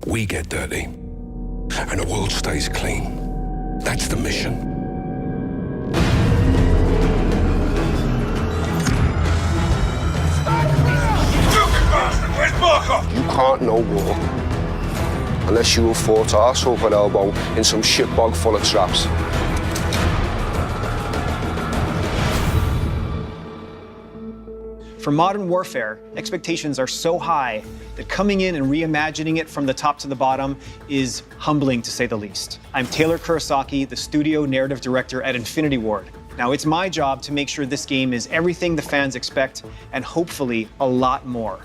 We get dirty, and the world stays clean. That's the mission. Where's Barker? You can't know war unless you have fought arse over elbow in some shitbog full of traps. For modern warfare, expectations are so high that coming in and reimagining it from the top to the bottom is humbling, to say the least. I'm Taylor Kurosaki, the studio narrative director at Infinity Ward. Now, it's my job to make sure this game is everything the fans expect, and hopefully a lot more.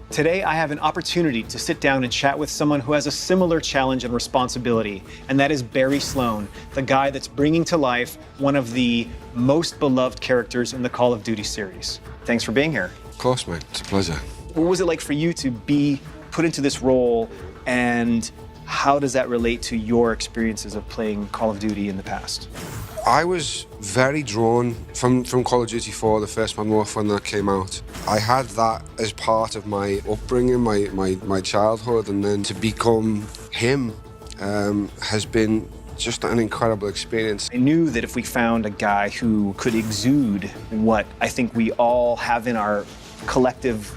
Today, I have an opportunity to sit down and chat with someone who has a similar challenge and responsibility, and that is Barry Sloane, the guy that's bringing to life one of the most beloved characters in the Call of Duty series. Thanks for being here. Of course, mate. It's a pleasure. What was it like for you to be put into this role, and how does that relate to your experiences of playing Call of Duty in the past? I was very drawn from Call of Duty 4, the first Modern Warfare when that came out. I had that as part of my upbringing, my childhood, and then to become him has been just an incredible experience. I knew that if we found a guy who could exude what I think we all have in our collective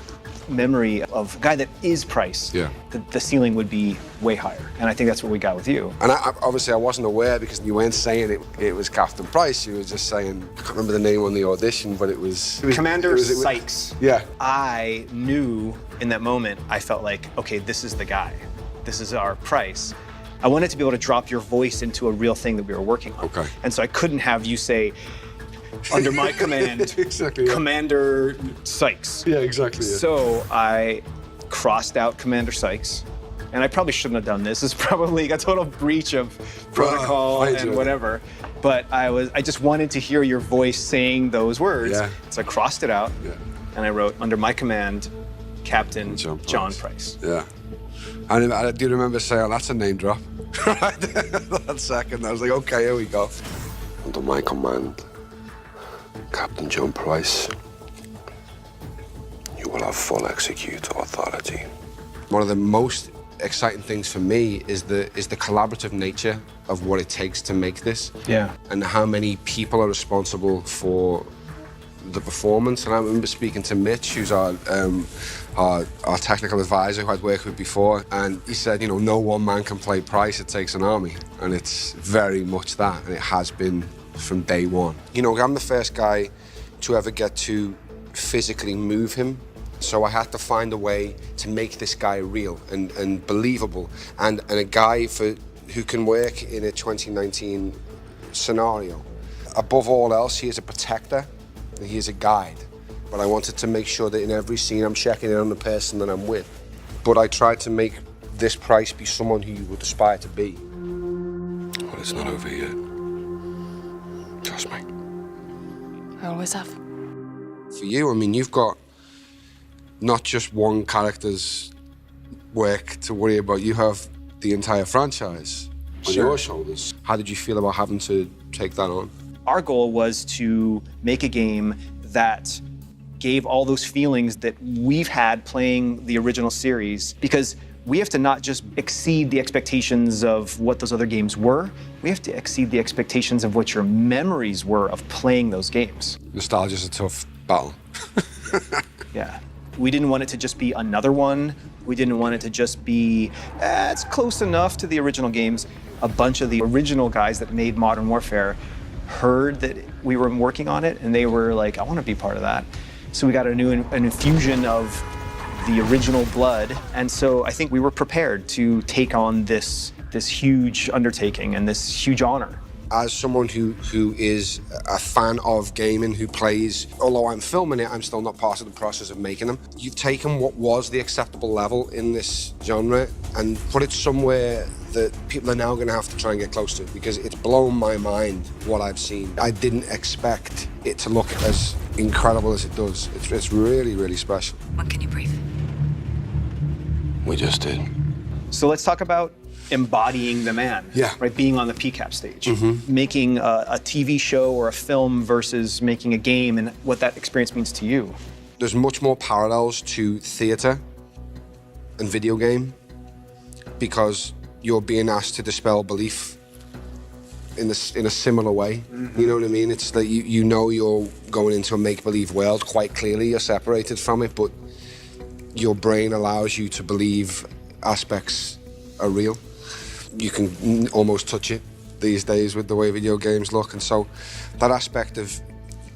memory of a guy that is Price, Yeah. the ceiling would be way higher. And I think that's what we got with you. And obviously I wasn't aware because you weren't saying it was Captain Price. You were just saying, I can't remember the name on the audition, but it was Commander Sykes. Yeah. I knew in that moment, I felt like, okay, this is the guy. This is our Price. I wanted to be able to drop your voice into a real thing that we were working on. Okay. And so I couldn't have you say, under my command, Exactly, yeah. Commander Sykes. Yeah, exactly. Yeah. So I crossed out Commander Sykes, and I probably shouldn't have done this. It's probably a total breach of protocol and whatever. But I just wanted to hear your voice saying those words. Yeah. So I crossed it out, Yeah. and I wrote, under my command, Captain John Price. Yeah. And I do remember saying, oh, that's a name drop. Right there, that second, I was like, okay, here we go. Under my command, Captain John Price, you will have full executor authority. One of the most exciting things for me is the collaborative nature of what it takes to make this. Yeah. And how many people are responsible for the performance. And I remember speaking to Mitch, who's our technical advisor who I'd worked with before, and he said, you know, no one man can play Price, it takes an army. And it's very much that, and it has been from day one. You know, I'm the first guy to ever get to physically move him, so I had to find a way to make this guy real and believable, and a guy who can work in a 2019 scenario. Above all else, he is a protector, and he is a guide. But I wanted to make sure that in every scene I'm checking in on the person that I'm with. But I tried to make this Price be someone who you would aspire to be. Well, it's not over yet. Trust me. I always have. For you, I mean, you've got not just one character's work to worry about. You have the entire franchise on your shoulders. How did you feel about having to take that on? Our goal was to make a game that gave all those feelings that we've had playing the original series, because we have to not just exceed the expectations of what those other games were, we have to exceed the expectations of what your memories were of playing those games. Nostalgia's a tough battle. Yeah. We didn't want it to just be another one. We didn't want it to just be, it's close enough to the original games. A bunch of the original guys that made Modern Warfare heard that we were working on it, and they were like, I want to be part of that. So we got an infusion of the original blood, and so I think we were prepared to take on this huge undertaking and this huge honor. As someone who is a fan of gaming, who plays, although I'm filming it, I'm still not part of the process of making them. You've taken what was the acceptable level in this genre and put it somewhere that people are now going to have to try and get close to, because it's blown my mind what I've seen. I didn't expect it to look as incredible as it does. It's really, really special. When can you breathe? We just did. So let's talk about embodying the man, Yeah. right? Being on the PCAP stage, making a TV show or a film versus making a game, and what that experience means to you. There's much more parallels to theatre and video game because you're being asked to dispel belief in a similar way. You know what I mean? It's that you know you're going into a make-believe world quite clearly. You're separated from it, but your brain allows you to believe aspects are real. You can almost touch it these days with the way video games look, and so that aspect of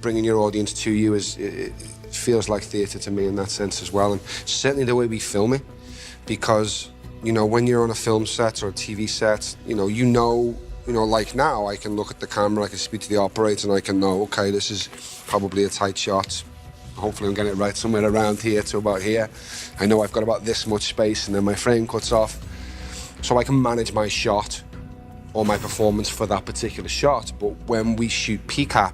bringing your audience to you it feels like theatre to me in that sense as well, and certainly the way we film it, because you know when you're on a film set or a TV set, you know like now I can look at the camera, I can speak to the operator, and I can know, okay, this is probably a tight shot. Hopefully I'm getting it right somewhere around here to about here. I know I've got about this much space, and then my frame cuts off. So I can manage my shot or my performance for that particular shot. But when we shoot PCAP,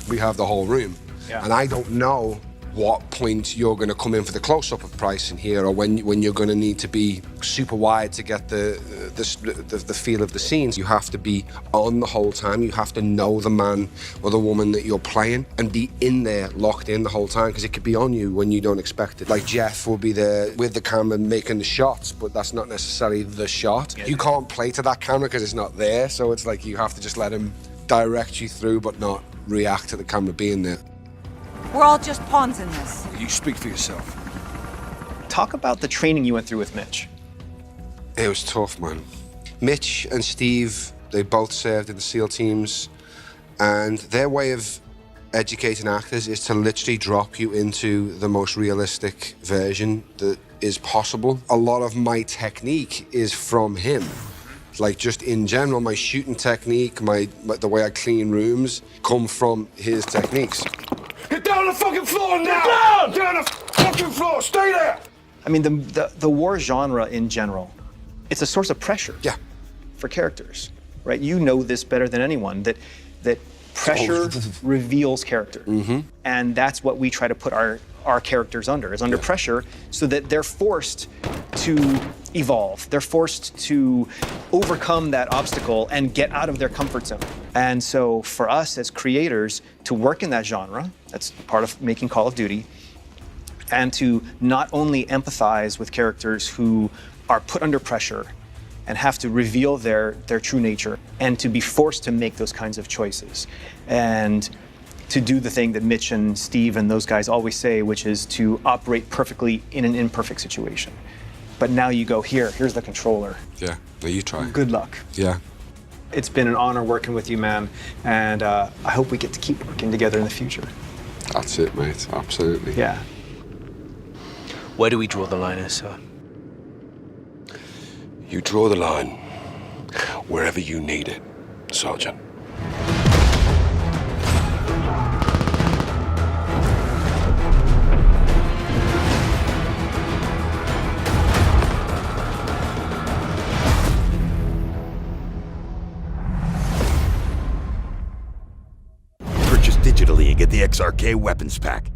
we have the whole room. Yeah. And I don't know what point you're going to come in for the close-up of Price in here, or when you're going to need to be super wide to get the feel of the scenes. You have to be on the whole time. You have to know the man or the woman that you're playing and be in there, locked in the whole time, because it could be on you when you don't expect it. Like Jeff will be there with the camera making the shots, but that's not necessarily the shot. Yeah. You can't play to that camera because it's not there, so it's like you have to just let him direct you through, but not react to the camera being there. We're all just pawns in this. You speak for yourself. Talk about the training you went through with Mitch. It was tough, man. Mitch and Steve, they both served in the SEAL teams, and their way of educating actors is to literally drop you into the most realistic version that is possible. A lot of my technique is from him. Like, just in general, my shooting technique, the way I clean rooms, come from his techniques. Get down on the fucking floor now! Get down! Get on the fucking floor! Stay there! I mean, the war genre in general, it's a source of pressure. Yeah. For characters, right? You know this better than anyone, that pressure reveals character. Mm-hmm. And that's what we try to put our characters under, is under pressure, so that they're forced to evolve. They're forced to overcome that obstacle and get out of their comfort zone. And so for us as creators to work in that genre, that's part of making Call of Duty, and to not only empathize with characters who are put under pressure and have to reveal their true nature, and to be forced to make those kinds of choices, and to do the thing that Mitch and Steve and those guys always say, which is to operate perfectly in an imperfect situation. But now you go, here's the controller. Yeah, no, you try. Good luck. Yeah. It's been an honor working with you, man, and I hope we get to keep working together in the future. That's it, mate, absolutely. Yeah. Where do we draw the line, sir? You draw the line wherever you need it, Sergeant. Purchase digitally and get the XRK Weapons Pack.